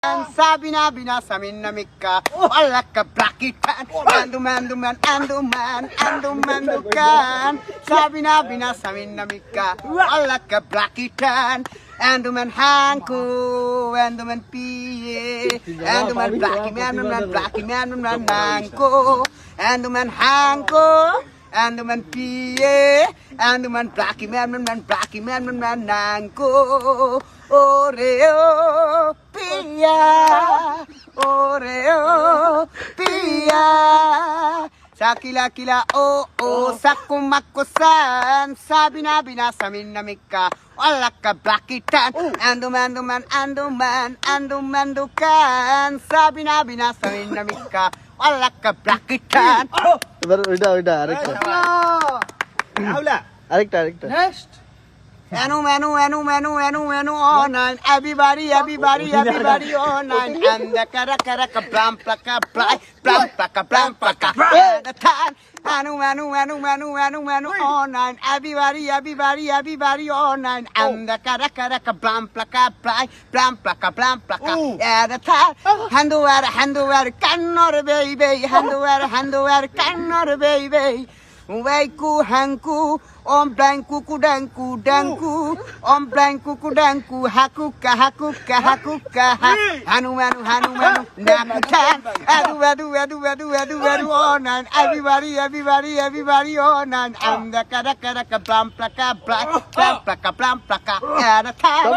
Sabina bina samina mikka Alaka brakitan Andu mandu man andu man Andu mandu kan Sabina bina samina mikka Alaka brakitan Andu man hanku Andu man piye Andu man blaki man blaki man nanko Andu man hanku Andu man piye Andu man blaki man blaki man nanko Oreo Pia Oreo Pia Sakila kila sakumakko san Sabina bina samina mikka Alaka blakitan Anduman dukan Sabina bina samina mikka Alaka blakitan এবার ওইটা আরেকটা আরেকটা next Anu all night. Everybody all night. And the karaka blam plaka blam plaka. The time. Anu all night. Everybody all night. And the karaka blam plaka blam plaka. Yeah, the time. Hand over, cannot baby. Hand over, cannot baby. Waiku hanku om blanku kudanku om blanku kudanku hakuka hanu nakutan adu on and everybody on and the kada blam plaka blam plaka at a time.